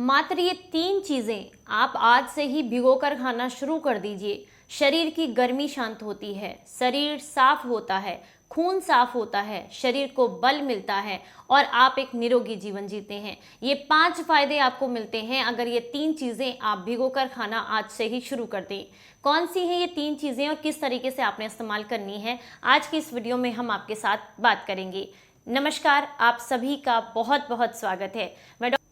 मात्र ये 3 चीज़ें आप आज से ही भिगोकर खाना शुरू कर दीजिए। शरीर की गर्मी शांत होती है, शरीर साफ होता है, खून साफ होता है, शरीर को बल मिलता है और आप एक निरोगी जीवन जीते हैं। ये 5 फायदे आपको मिलते हैं अगर ये 3 चीज़ें आप भिगोकर खाना आज से ही शुरू कर दें। कौन सी हैं ये 3 चीज़ें और किस तरीके से आपने इस्तेमाल करनी है, आज की इस वीडियो में हम आपके साथ बात करेंगे। नमस्कार, आप सभी का बहुत बहुत स्वागत है।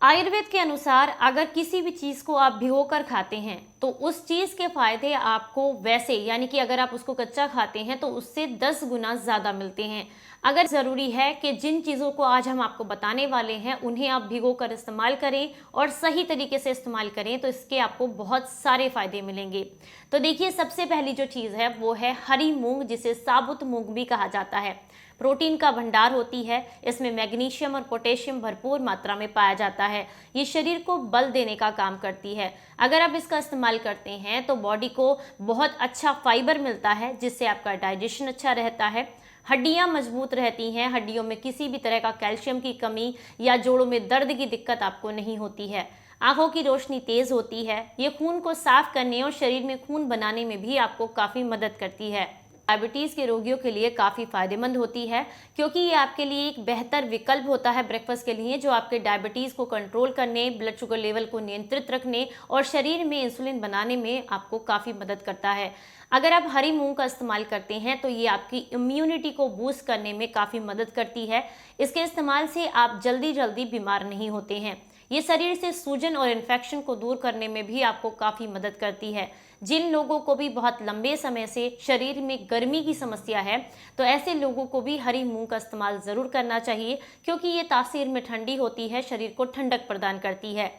आयुर्वेद के अनुसार अगर किसी भी चीज़ को आप भिगोकर खाते हैं तो उस चीज़ के फायदे आपको वैसे यानी कि अगर आप उसको कच्चा खाते हैं तो उससे 10 गुना ज़्यादा मिलते हैं। अगर ज़रूरी है कि जिन चीज़ों को आज हम आपको बताने वाले हैं उन्हें आप भिगोकर इस्तेमाल करें और सही तरीके से इस्तेमाल करें तो इसके आपको बहुत सारे फायदे मिलेंगे। तो देखिए, सबसे पहली जो चीज़ है वो है हरी मूंग, जिसे साबुत मूंग भी कहा जाता है। प्रोटीन का भंडार होती है, इसमें मैग्नीशियम और पोटेशियम भरपूर मात्रा में पाया जाता है। ये शरीर को बल देने का काम करती है। अगर आप इसका इस्तेमाल करते हैं तो बॉडी को बहुत अच्छा फाइबर मिलता है, जिससे आपका डाइजेशन अच्छा रहता है, हड्डियां मजबूत रहती हैं, हड्डियों में किसी भी तरह का कैल्शियम की कमी या जोड़ों में दर्द की दिक्कत आपको नहीं होती है। आंखों की रोशनी तेज होती है। ये खून को साफ करने और शरीर में खून बनाने में भी आपको काफ़ी मदद करती है। डायबिटीज़ के रोगियों के लिए काफ़ी फायदेमंद होती है, क्योंकि ये आपके लिए एक बेहतर विकल्प होता है ब्रेकफास्ट के लिए, जो आपके डायबिटीज़ को कंट्रोल करने, ब्लड शुगर लेवल को नियंत्रित रखने और शरीर में इंसुलिन बनाने में आपको काफ़ी मदद करता है। अगर आप हरी मूंग का इस्तेमाल करते हैं तो ये आपकी इम्यूनिटी को बूस्ट करने में काफ़ी मदद करती है। इसके इस्तेमाल से आप जल्दी जल्दी बीमार नहीं होते हैं। ये शरीर से सूजन और इन्फेक्शन को दूर करने में भी आपको काफ़ी मदद करती है। जिन लोगों को भी बहुत लंबे समय से शरीर में गर्मी की समस्या है तो ऐसे लोगों को भी हरी मूंग का इस्तेमाल ज़रूर करना चाहिए, क्योंकि ये तासीर में ठंडी होती है, शरीर को ठंडक प्रदान करती है।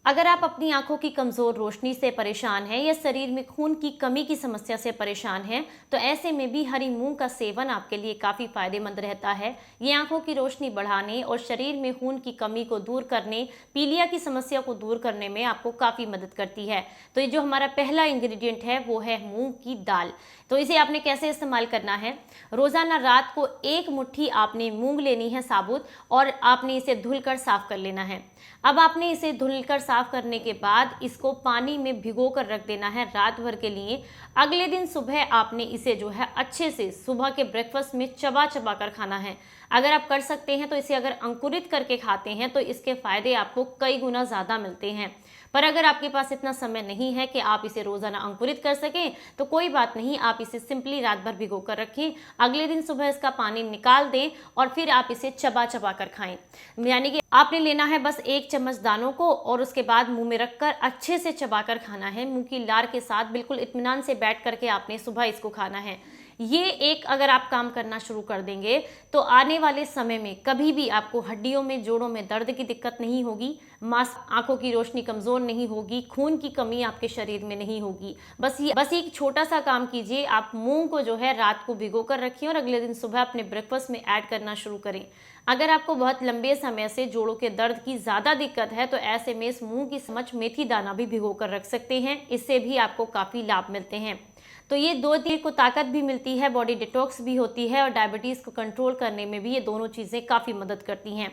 अगर आप अपनी आंखों की कमज़ोर रोशनी से परेशान हैं या शरीर में खून की कमी की समस्या से परेशान हैं तो ऐसे में भी हरी मूंग का सेवन आपके लिए काफ़ी फायदेमंद रहता है। ये आंखों की रोशनी बढ़ाने और शरीर में खून की कमी को दूर करने, पीलिया की समस्या को दूर करने में आपको काफ़ी मदद करती है। तो ये जो हमारा पहला इंग्रेडिएंट है वो है मूंग की दाल। तो इसे आपने कैसे इस्तेमाल करना है? रोज़ाना रात को 1 मुट्ठी आपने मूंग लेनी है साबुत, और आपने इसे धुलकर साफ कर लेना है। अब आपने इसे धुलकर साफ करने के बाद इसको पानी में भिगो कर रख देना है रात भर के लिए। अगले दिन सुबह आपने इसे जो है अच्छे से सुबह के ब्रेकफास्ट में चबा चबा कर खाना है। अगर आप कर सकते हैं तो इसे अगर अंकुरित करके खाते हैं तो इसके फायदे आपको कई गुना ज़्यादा मिलते हैं। पर अगर आपके पास इतना समय नहीं है कि आप इसे रोज़ाना अंकुरित कर सकें तो कोई बात नहीं, आप इसे सिंपली रात भर भिगो कर रखें, अगले दिन सुबह इसका पानी निकाल दें और फिर आप इसे चबा चबा कर खाएं। यानी कि आपने लेना है बस 1 चम्मच दानों को और उसके बाद मुंह में रखकर अच्छे से चबा कर खाना है। मुंह की लार के साथ बिल्कुल इत्मीनान से बैठ करके आपने सुबह इसको खाना है। ये एक अगर आप काम करना शुरू कर देंगे तो आने वाले समय में कभी भी आपको हड्डियों में, जोड़ों में दर्द की दिक्कत नहीं होगी, आंखों की रोशनी कमज़ोर नहीं होगी, खून की कमी आपके शरीर में नहीं होगी। बस एक छोटा सा काम कीजिए, आप मूंग को जो है रात को भिगो कर रखिए और अगले दिन सुबह अपने ब्रेकफास्ट में ऐड करना शुरू करें। अगर आपको बहुत लंबे समय से जोड़ों के दर्द की ज़्यादा दिक्कत है तो ऐसे में इस मूंग की समझ मेथी दाना भी भिगो कर रख सकते हैं, इससे भी आपको काफ़ी लाभ मिलते हैं। तो ये 2 दिन को ताकत भी मिलती है, बॉडी डिटॉक्स भी होती है और डायबिटीज़ को कंट्रोल करने में भी ये दोनों चीज़ें काफ़ी मदद करती हैं।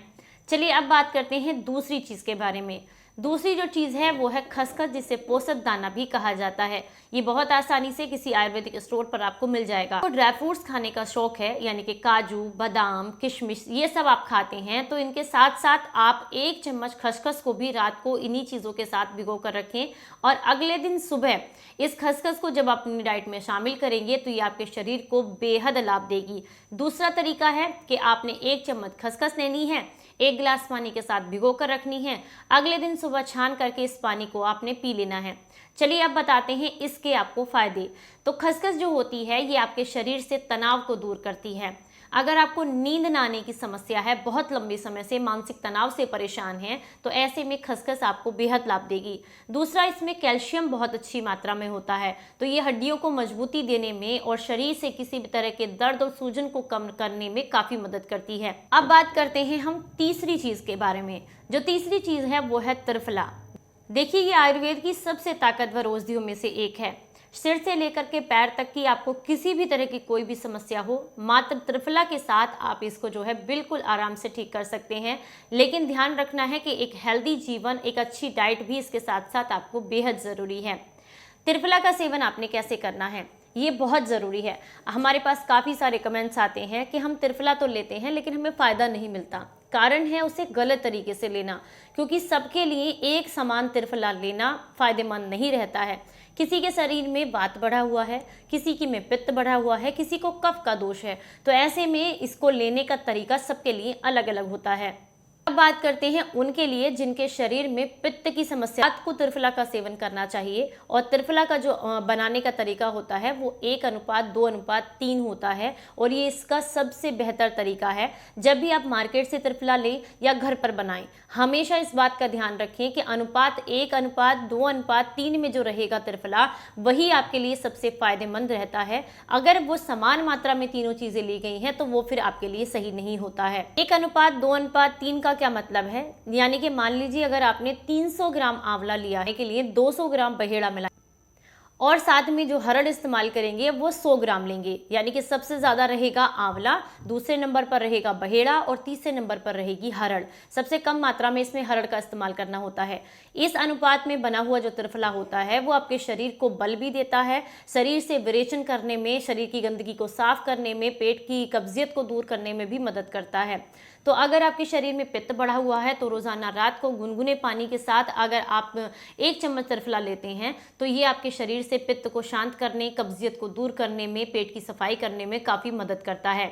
चलिए अब बात करते हैं दूसरी चीज़ के बारे में। दूसरी जो चीज़ है वो है खसखस, जिसे पोषक दाना भी कहा जाता है। ये बहुत आसानी से किसी आयुर्वेदिक स्टोर पर आपको मिल जाएगा। तो ड्राई फ्रूट्स खाने का शौक है, यानी कि काजू, बादाम, किशमिश, ये सब आप खाते हैं तो इनके साथ साथ आप 1 चम्मच खसखस को भी रात को इन्हीं चीज़ों के साथ भिगो कर रखें और अगले दिन सुबह इस खसखस को जब आप अपनी डाइट में शामिल करेंगे तो ये आपके शरीर को बेहद लाभ देगी। दूसरा तरीका है कि आपने 1 चम्मच खसखस लेनी है, 1 गिलास पानी के साथ भिगो कर रखनी है, अगले दिन सुबह छान करके इस पानी को आपने पी लेना है। चलिए अब बताते हैं इसके आपको फायदे। तो खसखस जो होती है ये आपके शरीर से तनाव को दूर करती है। अगर आपको नींद ना आने की समस्या है, बहुत लंबे समय से मानसिक तनाव से परेशान हैं, तो ऐसे में खसखस आपको बेहद लाभ देगी। दूसरा, इसमें कैल्शियम बहुत अच्छी मात्रा में होता है, तो ये हड्डियों को मजबूती देने में और शरीर से किसी भी तरह के दर्द और सूजन को कम करने में काफ़ी मदद करती है। अब बात करते हैं हम तीसरी चीज़ के बारे में। जो तीसरी चीज़ है वो है त्रिफला। देखिए, ये आयुर्वेद की सबसे ताकतवर औषधियों में से एक है। सिर से लेकर के पैर तक की आपको किसी भी तरह की कोई भी समस्या हो, मात्र त्रिफला के साथ आप इसको जो है बिल्कुल आराम से ठीक कर सकते हैं। लेकिन ध्यान रखना है कि एक हेल्दी जीवन, एक अच्छी डाइट भी इसके साथ साथ आपको बेहद ज़रूरी है। त्रिफला का सेवन आपने कैसे करना है, ये बहुत ज़रूरी है। हमारे पास काफ़ी सारे कमेंट्स आते हैं कि हम त्रिफला तो लेते हैं लेकिन हमें फ़ायदा नहीं मिलता। कारण है उसे गलत तरीके से लेना, क्योंकि सबके लिए एक समान त्रिफला लेना फ़ायदेमंद नहीं रहता है। किसी के शरीर में वात बढ़ा हुआ है, किसी की में पित्त बढ़ा हुआ है, किसी को कफ का दोष है, तो ऐसे में इसको लेने का तरीका सबके लिए अलग अलग होता है। अब बात करते हैं उनके लिए जिनके शरीर में पित्त की समस्या को त्रिफला का सेवन करना चाहिए। और त्रिफला का जो बनाने का तरीका होता है वो 1:2:3 होता है और ये इसका सबसे बेहतर तरीका है। जब भी आप मार्केट से त्रिफला लें या घर पर बनाएं, हमेशा इस बात का ध्यान रखें कि अनुपात 1:2:3 में जो रहेगा त्रिफला, वही आपके लिए सबसे फायदेमंद रहता है। अगर वो समान मात्रा में तीनों चीजें ली गई हैं तो वो फिर आपके लिए सही नहीं होता है। 1:2:3 का क्या मतलब है, यानी कि मान लीजिए अगर आपने 300 ग्राम आंवला लिया है के लिए 200 ग्राम बहेड़ा मिला और साथ में जो हरड़ इस्तेमाल करेंगे वो 100 ग्राम लेंगे, यानी कि सबसे ज़्यादा रहेगा आंवला, दूसरे नंबर पर रहेगा बहेड़ा और तीसरे नंबर पर रहेगी हरड़। सबसे कम मात्रा में इसमें हरड़ का इस्तेमाल करना होता है। इस अनुपात में बना हुआ जो त्रिफला होता है वो आपके शरीर को बल भी देता है, शरीर से विरेचन करने में, शरीर की गंदगी को साफ करने में, पेट की कब्जियत को दूर करने में भी मदद करता है। तो अगर आपके शरीर में पित्त बढ़ा हुआ है तो रोज़ाना रात को गुनगुने पानी के साथ अगर आप 1 चम्मच त्रिफला लेते हैं तो ये आपके शरीर से पित्त को शांत करने, कब्जियत को दूर करने में, पेट की सफाई करने में काफ़ी मदद करता है।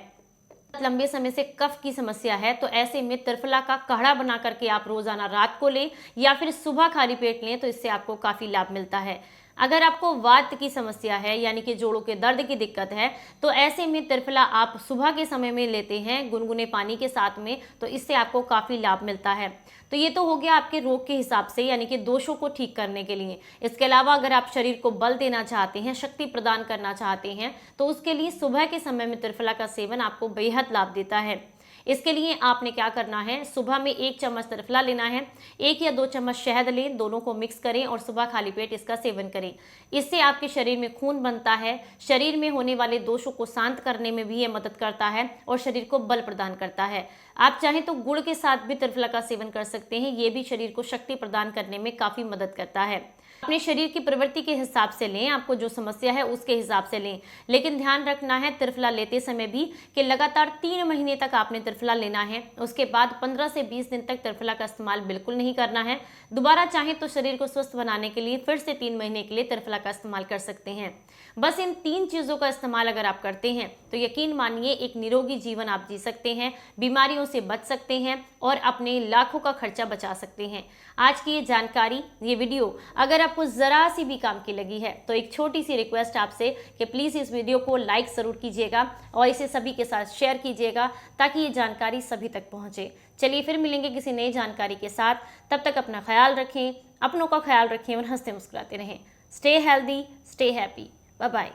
लंबे समय से कफ की समस्या है तो ऐसे में त्रिफला का काढ़ा बना करके आप रोज़ाना रात को लें या फिर सुबह खाली पेट लें तो इससे आपको काफ़ी लाभ मिलता है। अगर आपको वात की समस्या है यानी कि जोड़ों के दर्द की दिक्कत है तो ऐसे में त्रिफला आप सुबह के समय में लेते हैं गुनगुने पानी के साथ में, तो इससे आपको काफ़ी लाभ मिलता है। तो ये तो हो गया आपके रोग के हिसाब से, यानी कि दोषों को ठीक करने के लिए। इसके अलावा अगर आप शरीर को बल देना चाहते हैं, शक्ति प्रदान करना चाहते हैं, तो उसके लिए सुबह के समय में त्रिफला का सेवन आपको बेहद लाभ देता है। इसके लिए आपने क्या करना है, सुबह में 1 चम्मच त्रिफला लेना है, 1 या 2 चम्मच शहद लें, दोनों को मिक्स करें और सुबह खाली पेट इसका सेवन करें। इससे आपके शरीर में खून बनता है, शरीर में होने वाले दोषों को शांत करने में भी ये मदद करता है और शरीर को बल प्रदान करता है। आप चाहें तो गुड़ के साथ भी त्रिफला का सेवन कर सकते हैं, ये भी शरीर को शक्ति प्रदान करने में काफ़ी मदद करता है। अपने शरीर की प्रवृत्ति के हिसाब से लें, आपको जो समस्या है उसके हिसाब से लें, लेकिन ध्यान रखना है त्रिफला लेते समय भी कि लगातार 3 महीने तक आपने त्रिफला लेना है। उसके बाद 15 से 20 दिन तक त्रिफला का इस्तेमाल बिल्कुल नहीं करना है। दोबारा चाहें तो शरीर को स्वस्थ बनाने के लिए फिर से 3 महीने के लिए त्रिफला का इस्तेमाल कर सकते हैं। बस इन 3 चीज़ों का इस्तेमाल अगर आप करते हैं तो यकीन मानिए एक निरोगी जीवन आप जी सकते हैं, बीमारियों से बच सकते हैं और अपने लाखों का खर्चा बचा सकते हैं। आज की ये जानकारी, ये वीडियो अगर आपको ज़रा सी भी काम की लगी है तो एक छोटी सी रिक्वेस्ट आपसे कि प्लीज़ इस वीडियो को लाइक ज़रूर कीजिएगा और इसे सभी के साथ शेयर कीजिएगा ताकि ये जानकारी सभी तक पहुँचे। चलिए फिर मिलेंगे किसी नई जानकारी के साथ, तब तक अपना ख्याल रखें, अपनों का ख्याल रखें और हंसते मुस्कुराते रहें। Stay healthy, stay happy. Bye bye,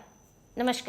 नमस्कार।